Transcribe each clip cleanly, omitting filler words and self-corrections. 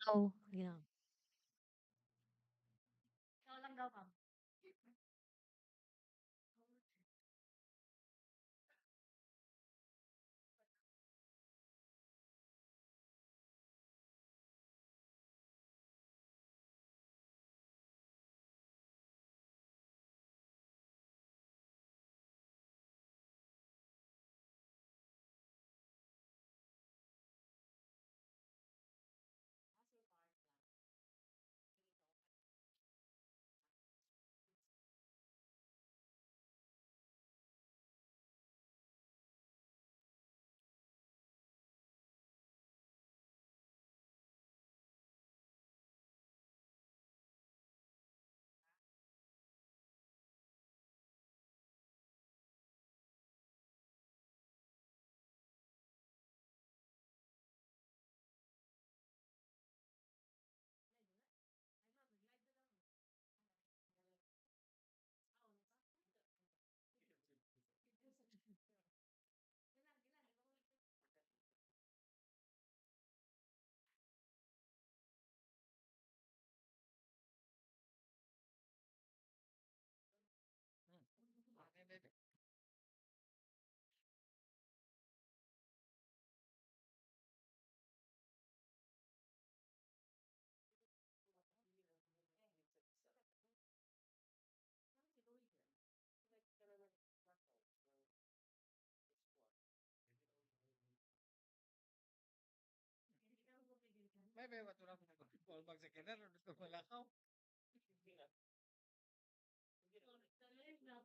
Oh, yeah. Ikaw lang daw, ma'am. May wato na pag sa kinar, gusto ko lakaw. Ano sa tuloy na sila biyak gari.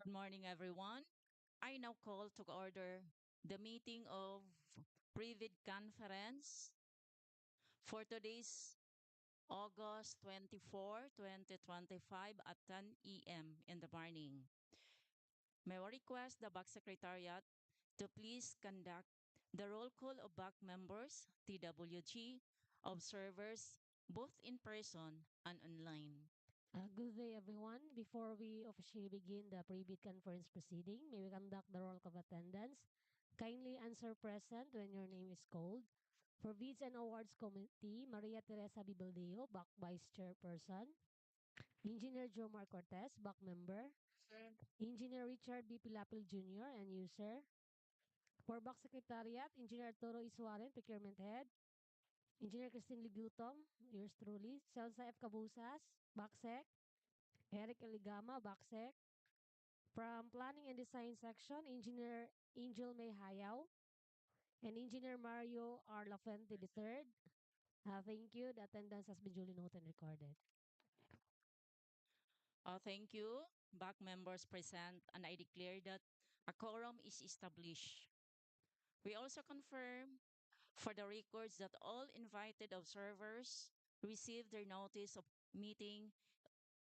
Good morning, everyone. I now call to order the meeting of Privid Conference for today's August 24, 2025 at 10 a.m. in the morning. May I request the back secretariat to please conduct the roll call of back members, TWG, observers, both in person and online. Good day, everyone. Before we officially begin the pre-bid conference proceeding, may we conduct the roll of attendance. Kindly answer present when your name is called. For Bids and Awards Committee, Maria Teresa Bibaldeo, back Vice Chairperson. Engineer Jomar Cortez, back member. Engineer Richard B. Pilapil Jr. and user. For back secretariat, Engineer Toro Iswaren, procurement head. Engineer Christine Ligutom, yours truly. Celsa F. Cabusas, backsec. Eric Eligama, backsec. From Planning and Design section, Engineer Angel May Hayaw and Engineer Mario R. Lafuente III. Thank you. The attendance has been duly noted and recorded. Thank you. Back members present, and I declare that a quorum is established. We also confirm for the records that all invited observers received their notice of meeting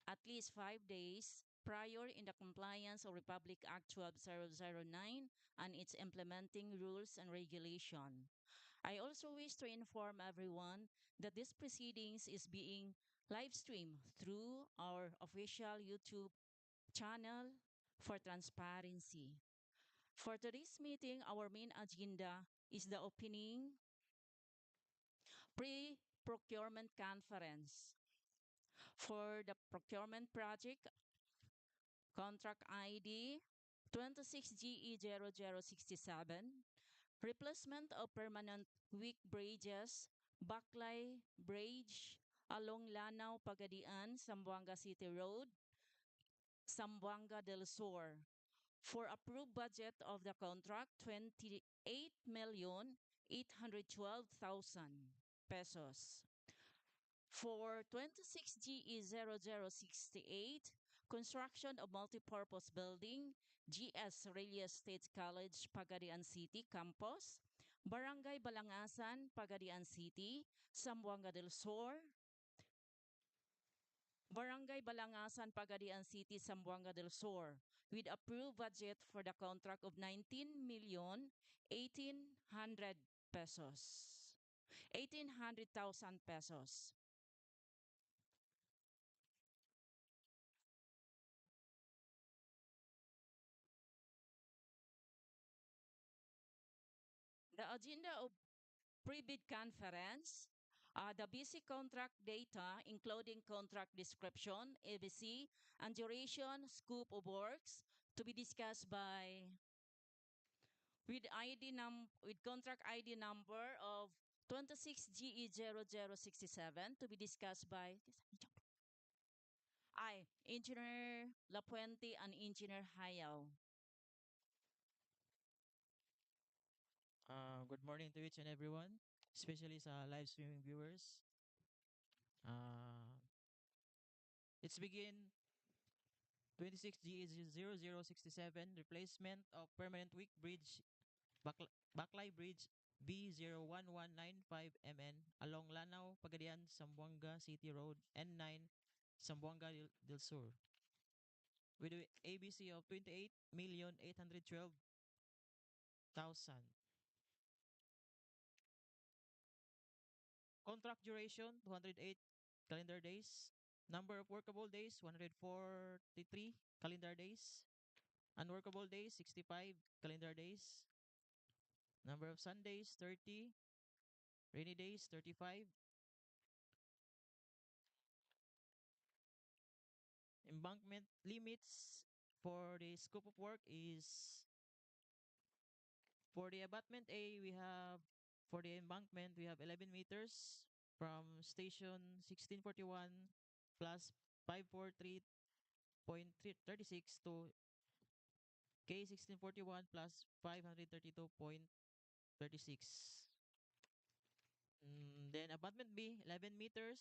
at least 5 days prior in the compliance of Republic Act 12009 and its implementing rules and regulation. I also wish to inform everyone that this proceedings is being live streamed through our official YouTube channel for transparency. For today's meeting, our main agenda is the opening pre-procurement conference for the procurement project contract ID 26GE0067, replacement of permanent weak bridges, Baclay Bridge along Lanao-Pagadian-Zamboanga City Road, Zamboanga del Sur. For approved budget of the contract, 28,812,000 pesos. For 26GE0068, construction of multipurpose building, GS Cerilles State College, Pagadian City Campus, Barangay Balangasan, Pagadian City, Zamboanga del Sur, Barangay Balangasan, Pagadian City, Zamboanga del Sur, with approved budget for the contract of 19,180,000 pesos. 1,800,000 pesos. The agenda of pre-bid conference, the basic contract data, including contract description, ABC, and duration, scope of works, to be discussed by with contract ID number of 26GE0067 to be discussed by Engineer Lapuente and Engineer Hayao. Good morning to each and everyone, especially sa live streaming viewers. Uh, let's begin 26G0067 replacement of permanent weak bridge Baclay Bridge B01195 MN along Lanao, Pagadian, Zamboanga City Road N9, Zamboanga del Sur with a ABC of 28,812,000. Contract duration 208 calendar days. Number of workable days 143 calendar days. Unworkable days 65 calendar days. Number of Sundays 30. Rainy days 35. Embankment limits for the scope of work is for the abutment A we have for the embankment we have 11 meters from station 1641 plus 543.36 to K1641 plus 532.36. Then abutment B, 11 meters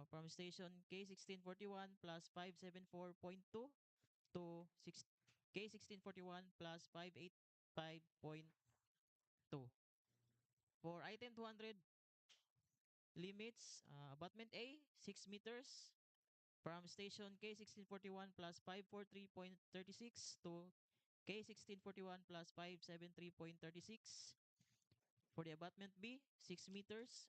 from station K1641 plus 574.2 to K1641 plus 585.2. For item 200 limits, abutment A, 6 meters from station K1641 plus 543.36 to K1641 plus 573.36. For the abutment B, 6 meters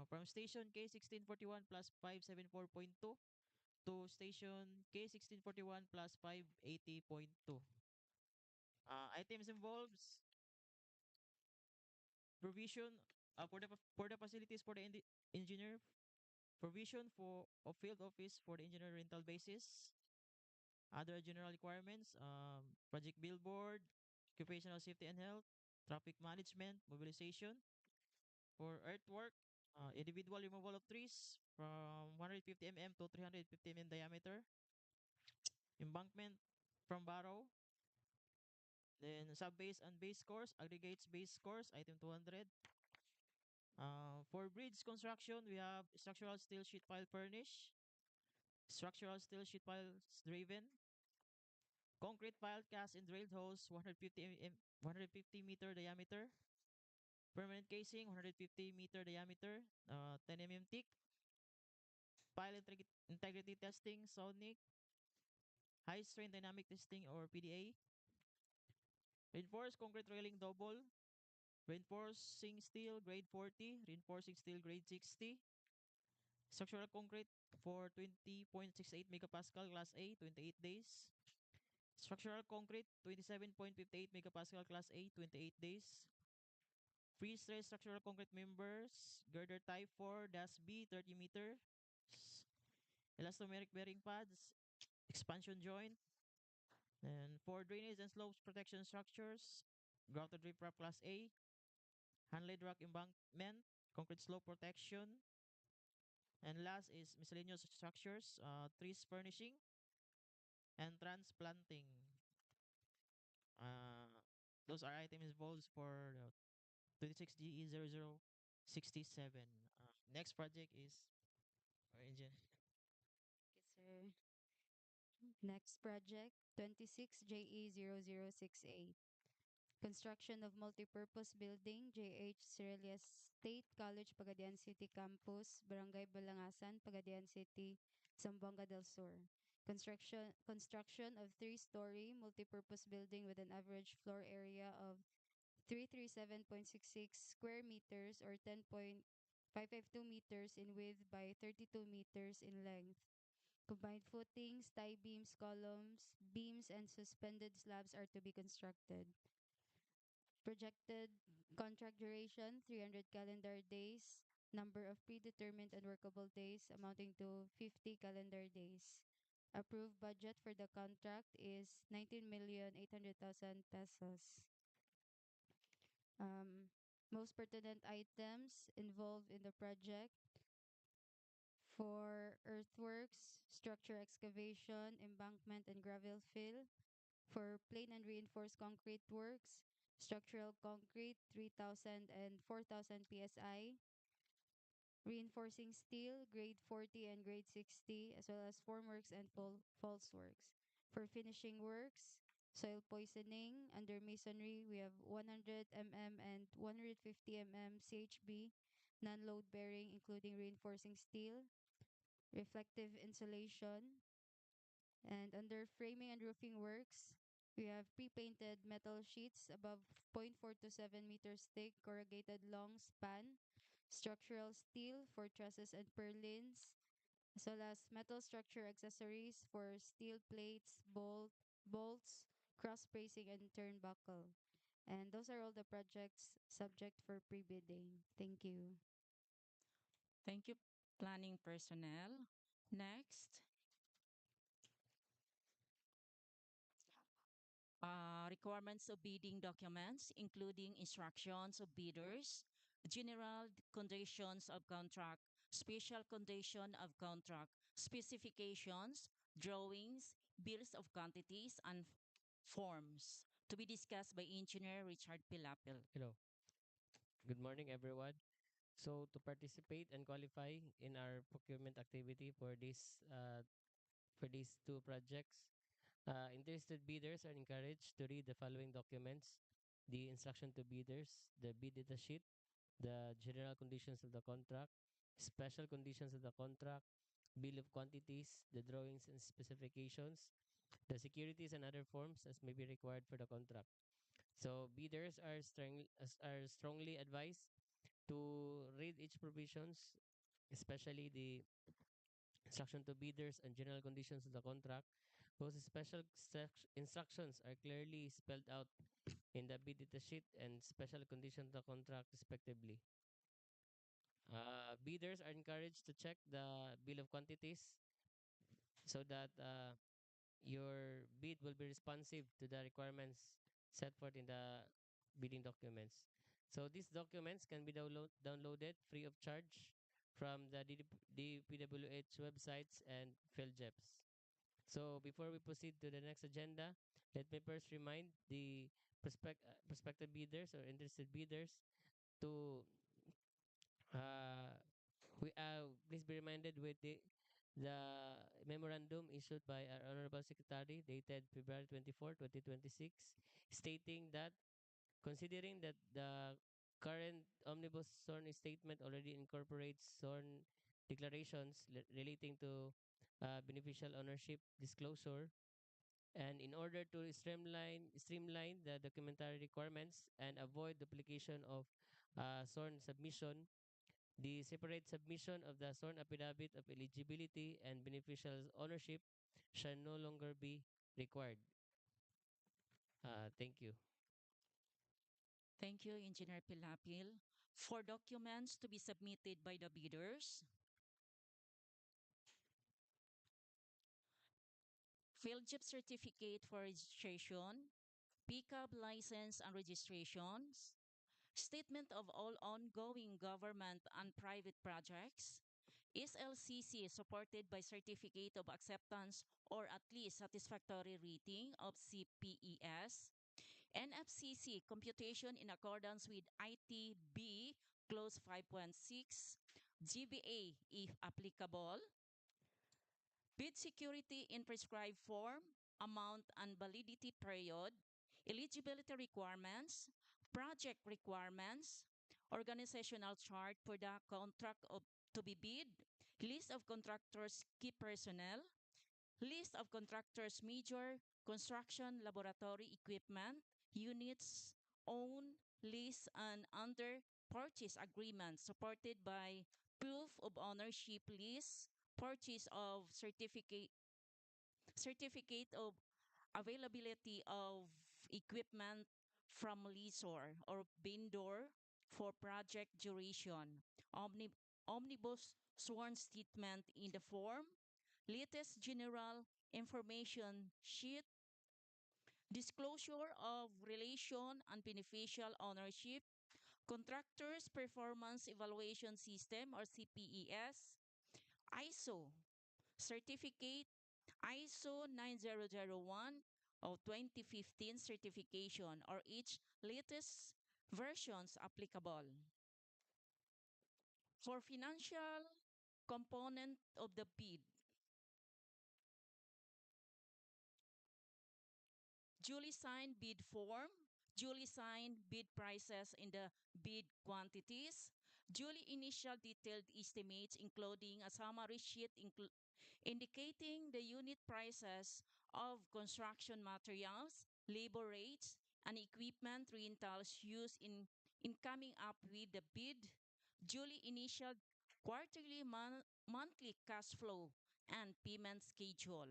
from station K1641 plus 574.2 to station K1641 plus 580.2. Items involves provision for the facilities for the engineer, provision for a field office for the engineer rental basis, other general requirements, project billboard, occupational safety and health, traffic management, mobilization. For earthwork, individual removal of trees from 150 mm to 350 mm diameter. Embankment from barrow. Then sub-base and base course, aggregates base course, item 200. For bridge construction, we have structural steel sheet pile furnish, structural steel sheet piles driven, concrete pile cast and drilled holes 150 meter diameter, permanent casing 150 meter diameter, 10 mm thick, pile integrity testing, sonic, high strain dynamic testing or PDA, reinforced concrete railing double, reinforcing steel grade 40, reinforcing steel grade 60, structural concrete for 20.68 megapascal class A, 28 days, structural concrete 27.58 megapascal class A, 28 days, free stress structural concrete members, girder type 4 dash B, 30 meters, elastomeric bearing pads, expansion joint, and for drainage and slopes protection structures, grouted riprap class A, hand-laid rock embankment, concrete slope protection, and last is miscellaneous structures, trees furnishing, and transplanting. Uh, those are items involved for 26 GE0067. Next project is engine. Okay, sir. Next project, 26JE0068. Construction of multipurpose building, JH Cerilles State College, Pagadian City Campus, Barangay Balangasan, Pagadian City, Zamboanga del Sur. Construction of three-story multipurpose building with an average floor area of 337.66 square meters or 10.552 meters in width by 32 meters in length. Combined footings, tie beams, columns, beams, and suspended slabs are to be constructed. Projected contract duration 300 calendar days. Number of predetermined and workable days amounting to 50 calendar days. Approved budget for the contract is 19,800,000 pesos. Um, Most pertinent items involved in the project for earthworks, structure excavation, embankment, and gravel fill. For plain and reinforced concrete works, structural concrete 3,000 and 4,000 psi, reinforcing steel grade 40 and grade 60, as well as formworks and false works. For finishing works, soil poisoning under masonry, we have 100 and 150 CHB, non-load bearing, including reinforcing steel, reflective insulation, and under framing and roofing works, we have pre-painted metal sheets above 0.4 to 7 meters thick, corrugated long span, structural steel for trusses and purlins, as well as metal structure accessories for steel plates, bolts, cross bracing, and turnbuckle. And those are all the projects subject for pre-bidding. Thank you. Thank you, planning personnel. Next, requirements of bidding documents, including instructions of bidders, general conditions of contract, special condition of contract, specifications, drawings, bills of quantities, and forms to be discussed by Engineer Richard Pilapil. Hello. Good morning, everyone. So, to participate and qualify in our procurement activity for these two projects, interested bidders are encouraged to read the following documents: the instruction to bidders, the bid data sheet, the general conditions of the contract, special conditions of the contract, bill of quantities, the drawings and specifications, the securities and other forms as may be required for the contract. So bidders are strongly advised to read each provisions, especially the instruction to bidders and general conditions of the contract, whose instructions are clearly spelled out in the bid data sheet and special conditions of the contract, respectively. Bidders are encouraged to check the bill of quantities so that your bid will be responsive to the requirements set forth in the bidding documents. So these documents can be downloaded free of charge from the DPWH websites and PhilJEPs. So before we proceed to the next agenda, let me first remind the prospective bidders or interested bidders to uh, please be reminded with the memorandum issued by our Honorable Secretary dated February 24, 2026, stating that considering that the current omnibus sworn statement already incorporates sworn declarations relating to beneficial ownership disclosure, And in order to streamline the documentary requirements and avoid duplication of sworn submission, the separate submission of the sworn affidavit of eligibility and beneficial ownership shall no longer be required. Thank you. Thank you, Engineer Pilapil. For documents to be submitted by the bidders, field trip certificate for registration, pickup license and registrations, statement of all ongoing government and private projects, SLCC supported by certificate of acceptance or at least satisfactory rating of CPES, NFCC computation in accordance with ITB Clause 5.6, GBA if applicable, bid security in prescribed form, amount and validity period, eligibility requirements, project requirements, organizational chart for the contract of to be bid, list of contractors' key personnel, list of contractors' major construction laboratory equipment, units, own, lease, and under purchase agreements supported by proof of ownership list, purchase of certificate of availability of equipment from lessor or vendor for project duration, omnibus sworn statement in the form, latest general information sheet, disclosure of relation and beneficial ownership, contractors performance evaluation system or CPES, ISO certificate, ISO 9001 of 2015 certification or each latest versions applicable. For financial component of the bid, duly signed bid form, duly signed bid prices in the bid quantities, duly initial detailed estimates including a summary sheet indicating the unit prices of construction materials, labor rates, and equipment rentals used in coming up with the bid, duly initial quarterly monthly cash flow, and payment schedule.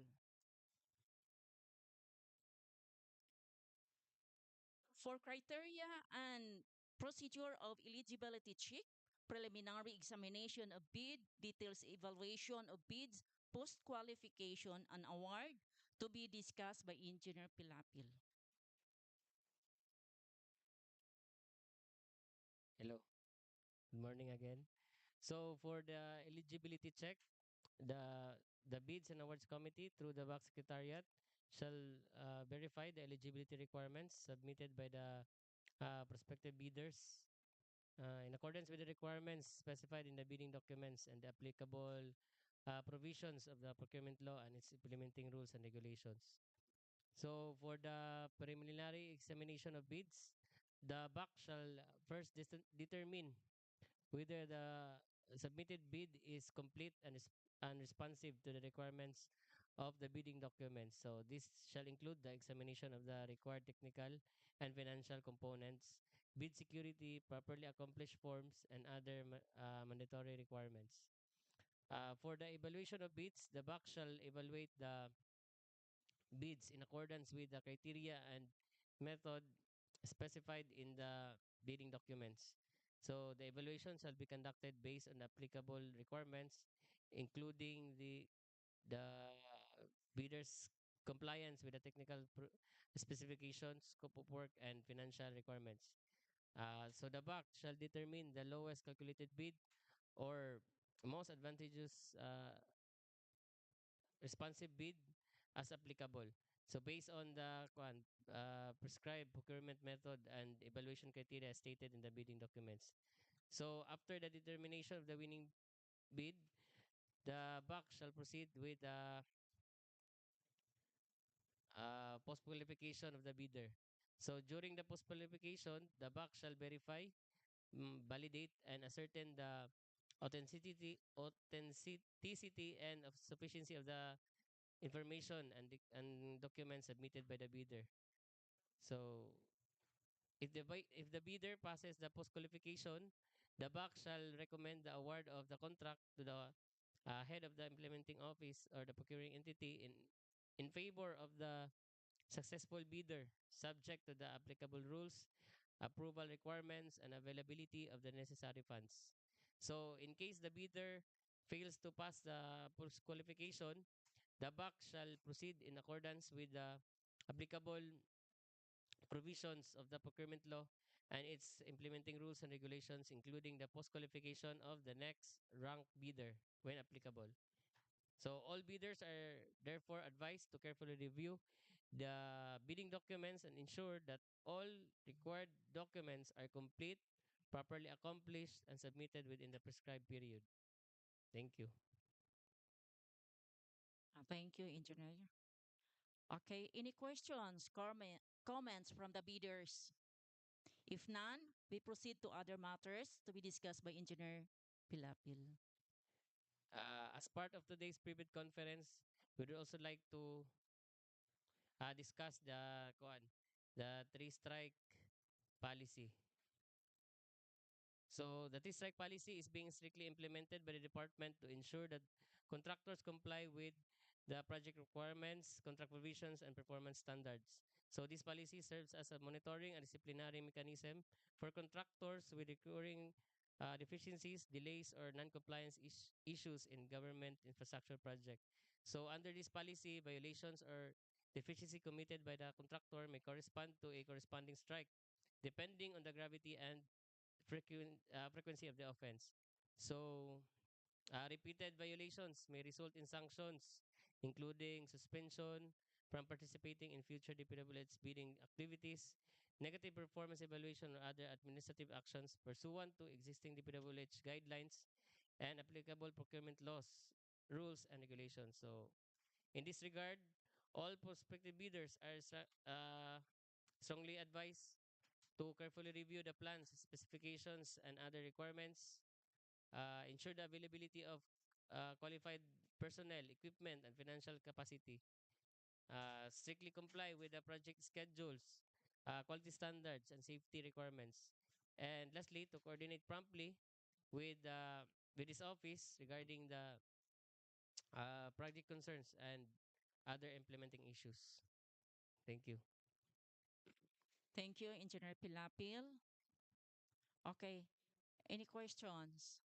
For criteria and procedure of eligibility check, preliminary examination of bid, details evaluation of bids, post-qualification and award to be discussed by Engineer Pilapil. Hello. Good morning again. So for the eligibility check, the bids and awards committee through the VAC Secretariat shall verify the eligibility requirements submitted by the prospective bidders in accordance with the requirements specified in the bidding documents and the applicable provisions of the procurement law and its implementing rules and regulations. So for the preliminary examination of bids, the BAC shall first determine whether the submitted bid is complete and responsive to the requirements of the bidding documents. So this shall include the examination of the required technical and financial components, bid security, properly accomplished forms, and other mandatory requirements. For the evaluation of bids, the BAC shall evaluate the bids in accordance with the criteria and method specified in the bidding documents. So the evaluation shall be conducted based on applicable requirements, including the bidder's compliance with the technical specifications, scope of work, and financial requirements. So the BAC shall determine the lowest calculated bid or most advantageous responsive bid as applicable. So based on the prescribed procurement method and evaluation criteria stated in the bidding documents. So after the determination of the winning bid, the BAC shall proceed with the post-qualification of the bidder. So during the post-qualification, the BAC shall verify, validate, and ascertain the authenticity and of sufficiency of the information and documents submitted by the bidder. So if the bidder passes the post qualification, the BAC shall recommend the award of the contract to the head of the implementing office or the procuring entity in favor of the successful bidder, subject to the applicable rules, approval requirements, and availability of the necessary funds. So, in case the bidder fails to pass the post qualification, the BAC shall proceed in accordance with the applicable provisions of the procurement law and its implementing rules and regulations, including the post qualification of the next rank bidder when applicable. So all bidders are therefore advised to carefully review the bidding documents and ensure that all required documents are complete, properly accomplished, and submitted within the prescribed period. Thank you. Thank you, Engineer. Okay, any questions, comments from the bidders? If none, we proceed to other matters to be discussed by Engineer Pilapil. As part of today's pre-bid conference, we would also like to discuss the three-strike policy. So the three-strike policy is being strictly implemented by the department to ensure that contractors comply with the project requirements, contract provisions, and performance standards. So this policy serves as a monitoring and disciplinary mechanism for contractors with recurring deficiencies, delays, or non-compliance issues in government infrastructure project. So under this policy, violations or deficiency committed by the contractor may correspond to a corresponding strike, depending on the gravity and frequency of the offense. So, repeated violations may result in sanctions, including suspension from participating in future DPWH bidding activities, negative performance evaluation, or other administrative actions pursuant to existing DPWH guidelines and applicable procurement laws, rules, and regulations. So, in this regard, all prospective bidders are strongly advised to carefully review the plans, specifications, and other requirements, ensure the availability of qualified personnel, equipment, and financial capacity, strictly comply with the project schedules, quality standards, and safety requirements. And lastly, to coordinate promptly with this office regarding the project concerns and other implementing issues. Thank you. Thank you, Engineer Pilapil. Okay, any questions?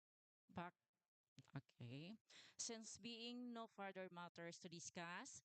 Back. Okay. Since being no further matters to discuss,